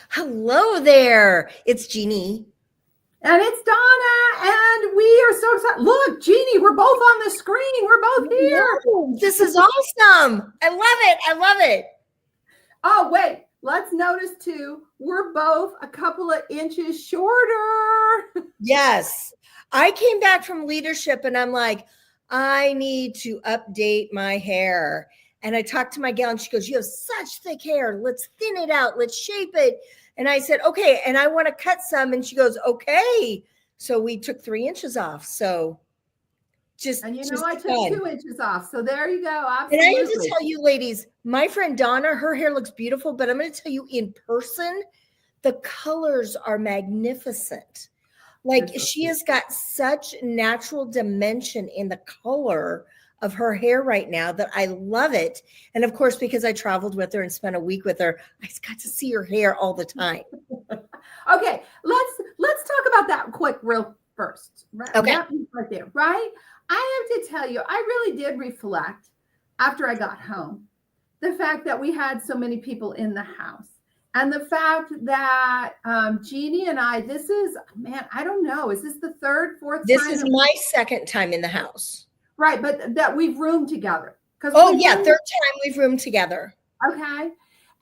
Hello there. It's Jeannie. And it's Donna, and we are so excited. Look, Jeannie, we're both on the screen. We're both here. This is awesome. I love it. I love it. Oh, wait. Let's notice, too, we're both a couple of inches shorter. Yes. I came back from leadership, and I'm like, I need to update my hair. And I talked to my gal, and she goes, you have such thick hair. Let's thin it out. Let's shape it. And I said, okay. And I want to cut some. And she goes, okay. So we took 3 inches off. So and I took 2 inches off. So there you go. Absolutely. And I have to tell you, ladies, my friend Donna, her hair looks beautiful, but I'm going to tell you in person, the colors are magnificent. Like she has got such natural dimension in the color of her hair right now that I love it. And of course, because I traveled with her and spent a week with her, I got to see her hair all the time. Okay, let's talk about that quick real first. Right? Okay. Right there, right? I have to tell you, I really did reflect after I got home the fact that we had so many people in the house. And the fact that Jeannie and I, this is, man, I don't know. Is this the third, fourth time? This is my second time in the house. Right, but that we've roomed together. Oh, yeah, third time we've roomed together. Okay. And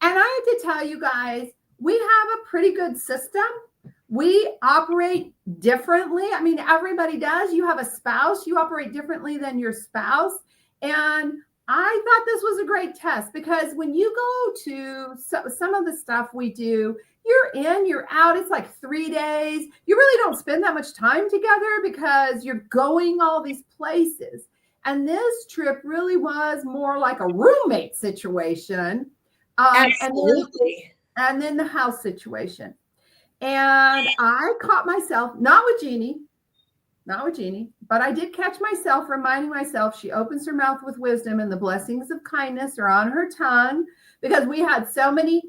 I have to tell you guys, we have a pretty good system. We operate differently. I mean, everybody does. You have a spouse, you operate differently than your spouse. And I thought this was a great test because when you go to some of the stuff we do, you're in, you're out. It's like 3 days. You really don't spend that much time together because you're going all these places. And this trip really was more like a roommate situation. Absolutely. And then the house situation. And I caught myself, not with Jeannie, but I did catch myself reminding myself she opens her mouth with wisdom and the blessings of kindness are on her tongue because we had so many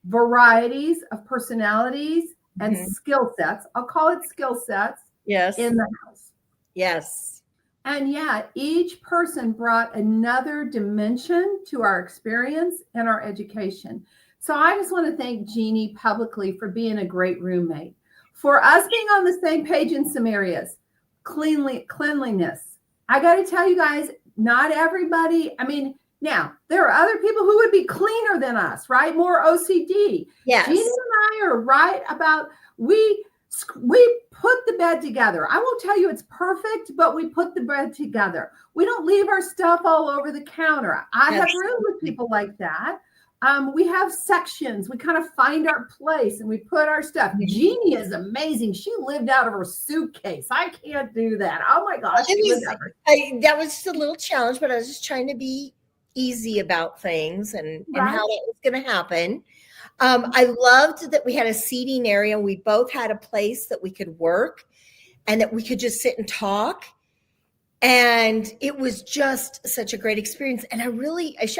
varieties of personalities and skill sets. I'll call it skill sets. Yes. In the house. Yes. And yet each person brought another dimension to our experience and our education. So I just want to thank Jeannie publicly for being a great roommate, for us being on the same page in some areas. Cleanliness. I got to tell you guys, not everybody. I mean, now there are other people who would be cleaner than us, right? More OCD. Yes. Jeannie and I are right about we put the bed together. I won't tell you it's perfect, but we put the bed together. We don't leave our stuff all over the counter. I have roomed with people like that. We have sections. We kind of find our place and we put our stuff. Jeannie is amazing. She lived out of her suitcase. I can't do that. Oh my gosh. That was just a little challenge, but I was just trying to be easy about things and how that was going to happen. I loved that we had a seating area and we both had a place that we could work and that we could just sit and talk. And it was just such a great experience. And I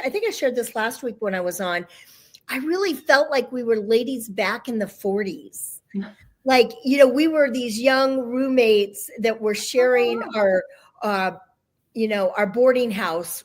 think I shared this last week when I was on. I really felt like we were ladies back in the 40s. Like, we were these young roommates that were sharing our boarding house,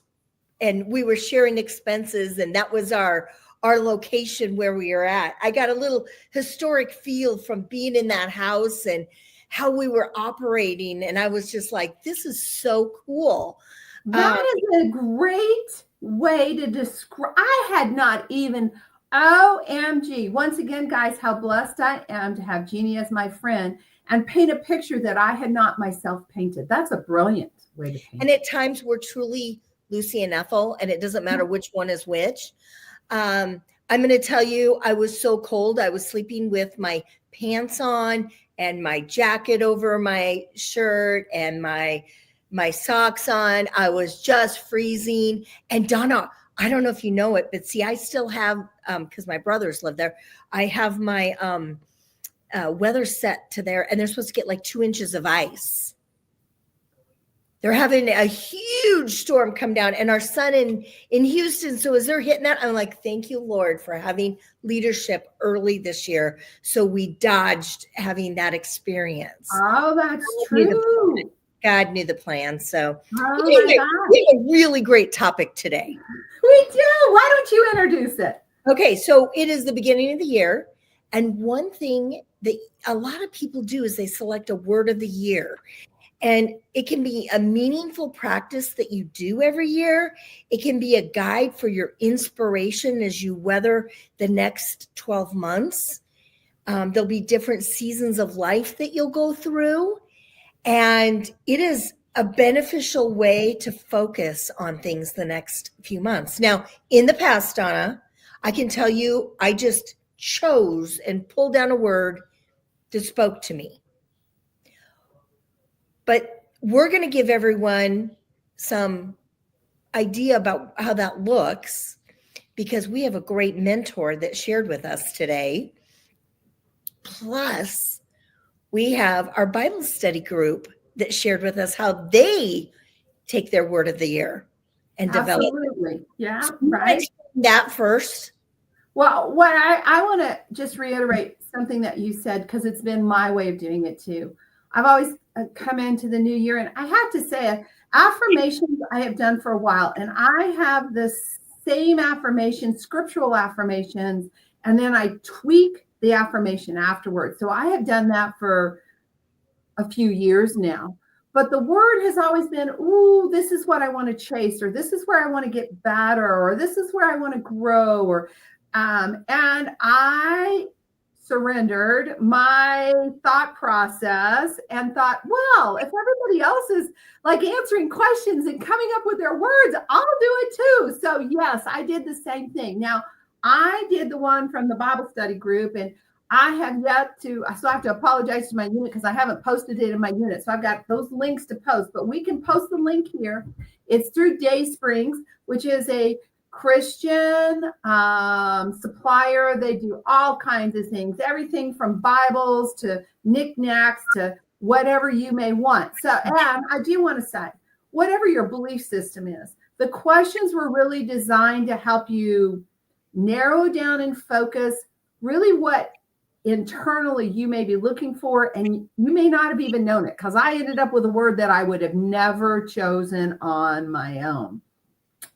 and we were sharing expenses. And that was our location where we were at. I got a little historic feel from being in that house and how we were operating. And I was just like, this is so cool. That is a great way to describe. I had not even, OMG. Once again, guys, how blessed I am to have Jeannie as my friend and paint a picture that I had not myself painted. That's a brilliant way to paint. And at times we're truly Lucy and Ethel, and it doesn't matter which one is which. I'm going to tell you, I was so cold. I was sleeping with my pants on and my jacket over my shirt and my socks on. I was just freezing. And Donna, I don't know if you know it, but see, I still have, because my brothers live there, I have my weather set to there, and they're supposed to get like 2 inches of ice. They're having a huge storm come down, and our son in Houston. So as they're hitting that, I'm like, thank you, Lord, for having leadership early this year. So we dodged having that experience. Oh, that's true. God knew the plan. So we have a really great topic today. We do. Why don't you introduce it? Okay, so it is the beginning of the year. And one thing that a lot of people do is they select a word of the year. And it can be a meaningful practice that you do every year. It can be a guide for your inspiration as you weather the next 12 months. There'll be different seasons of life that you'll go through. And it is a beneficial way to focus on things the next few months. Now, in the past, Donna, I can tell you, I just chose and pulled down a word that spoke to me. But we're going to give everyone some idea about how that looks because we have a great mentor that shared with us today. Plus, we have our Bible study group that shared with us how they take their word of the year and develop. Absolutely. Yeah, right. That first. Well, what I want to just reiterate something that you said, because it's been my way of doing it too. I've always come into the new year, and I have to say, affirmations I have done for a while, and I have the same affirmations, scriptural affirmations, and then I tweak the affirmation afterwards. So I have done that for a few years now. But the word has always been, ooh, this is what I want to chase, or this is where I want to get better, or this is where I want to grow, or and I surrendered my thought process and thought, well, if everybody else is like answering questions and coming up with their words, I'll do it too. So yes, I did the same thing. Now, I did the one from the Bible study group, and I have yet to, so I have to apologize to my unit because I haven't posted it in my unit. So I've got those links to post, but we can post the link here. It's through Daysprings, which is a Christian supplier. They do all kinds of things, everything from Bibles to knickknacks to whatever you may want. So, and I do want to say, whatever your belief system is, the questions were really designed to help you narrow down and focus really what internally you may be looking for, and you may not have even known it, because I ended up with a word that I would have never chosen on my own.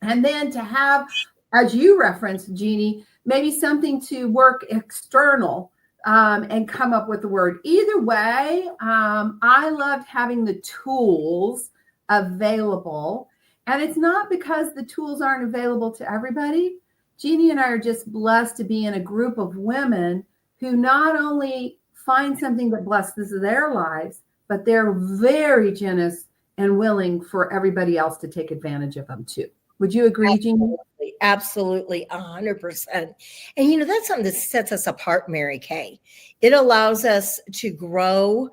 And then to have, as you referenced, Jeannie, maybe something to work external and come up with the word. Either way, I loved having the tools available. And it's not because the tools aren't available to everybody. Jeannie and I are just blessed to be in a group of women who not only find something that blesses their lives, but they're very generous and willing for everybody else to take advantage of them too. Would you agree, Jeannie? Absolutely, 100%. And you know, that's something that sets us apart, Mary Kay. It allows us to grow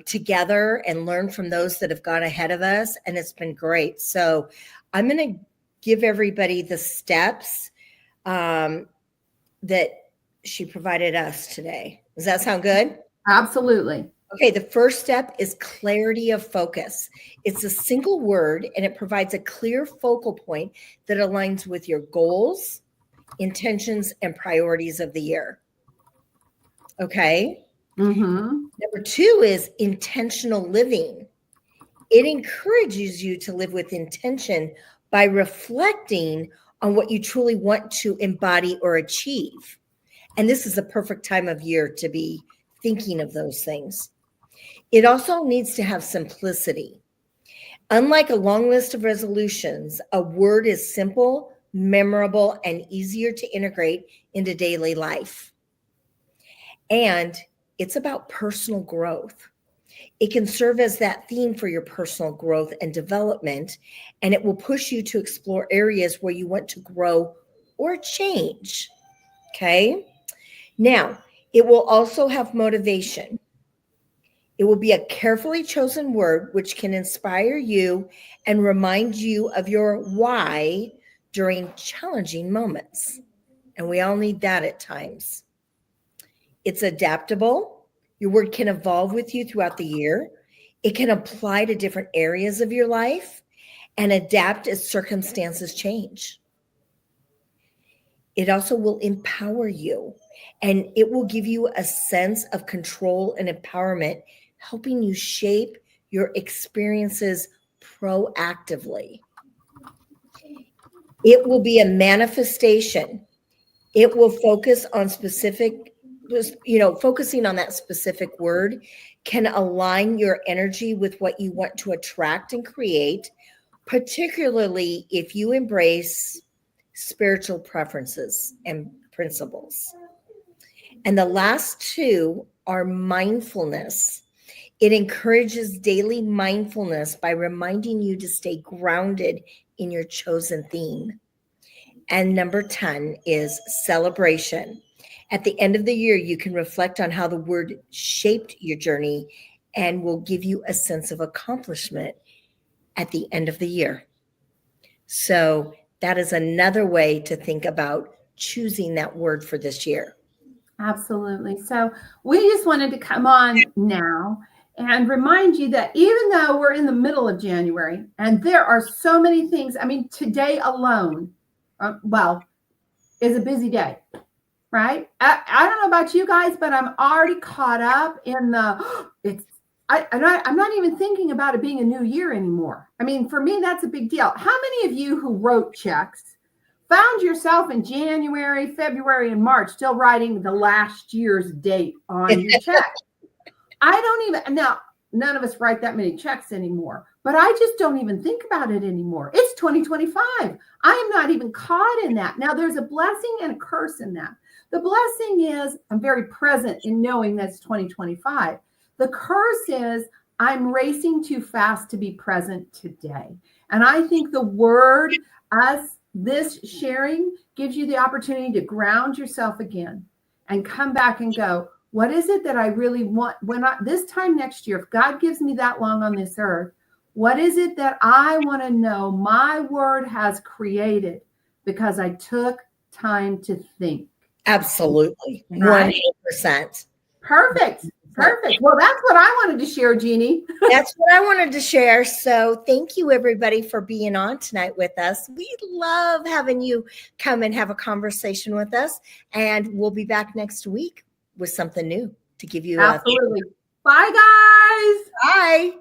together and learn from those that have gone ahead of us. And it's been great. So I'm going to give everybody the steps that she provided us today. Does that sound good? Absolutely. Okay, the first step is clarity of focus. It's a single word, and it provides a clear focal point that aligns with your goals, intentions, and priorities of the year. Okay? Mm-hmm. Number 2 is intentional living. It encourages you to live with intention by reflecting on what you truly want to embody or achieve. And this is the perfect time of year to be thinking of those things. It also needs to have simplicity. Unlike a long list of resolutions, a word is simple, memorable, and easier to integrate into daily life. And it's about personal growth. It can serve as that theme for your personal growth and development, and it will push you to explore areas where you want to grow or change. Okay? Now, it will also have motivation. It will be a carefully chosen word which can inspire you and remind you of your why during challenging moments. And we all need that at times. It's adaptable. Your word can evolve with you throughout the year. It can apply to different areas of your life and adapt as circumstances change. It also will empower you, and it will give you a sense of control and empowerment, helping you shape your experiences proactively. It will be a manifestation. It will focus on specific just, focusing on that specific word can align your energy with what you want to attract and create, particularly if you embrace spiritual preferences and principles. And the last two are mindfulness. It encourages daily mindfulness by reminding you to stay grounded in your chosen theme. And number 10 is celebration. At the end of the year, you can reflect on how the word shaped your journey and will give you a sense of accomplishment at the end of the year. So that is another way to think about choosing that word for this year. Absolutely. So we just wanted to come on now and remind you that even though we're in the middle of January and there are so many things, I mean, today alone, is a busy day, right? I don't know about you guys, but I'm already caught up in I'm not even thinking about it being a new year anymore. I mean, for me, that's a big deal. How many of you who wrote checks found yourself in January, February, and March still writing the last year's date on your check? Now, none of us write that many checks anymore, but I just don't even think about it anymore. It's 2025. I am not even caught in that. Now, there's a blessing and a curse in that. The blessing is I'm very present in knowing that's 2025. The curse is I'm racing too fast to be present today. And I think the word, as this sharing, gives you the opportunity to ground yourself again and come back and go, what is it that I really want this time next year, if God gives me that long on this earth, what is it that I want to know my word has created because I took time to think? Absolutely. Right? 100%. Perfect. Well, that's what I wanted to share, Jeannie. That's what I wanted to share. So thank you, everybody, for being on tonight with us. We love having you come and have a conversation with us. And we'll be back next week with something new to give you. Absolutely. Bye, guys. Bye.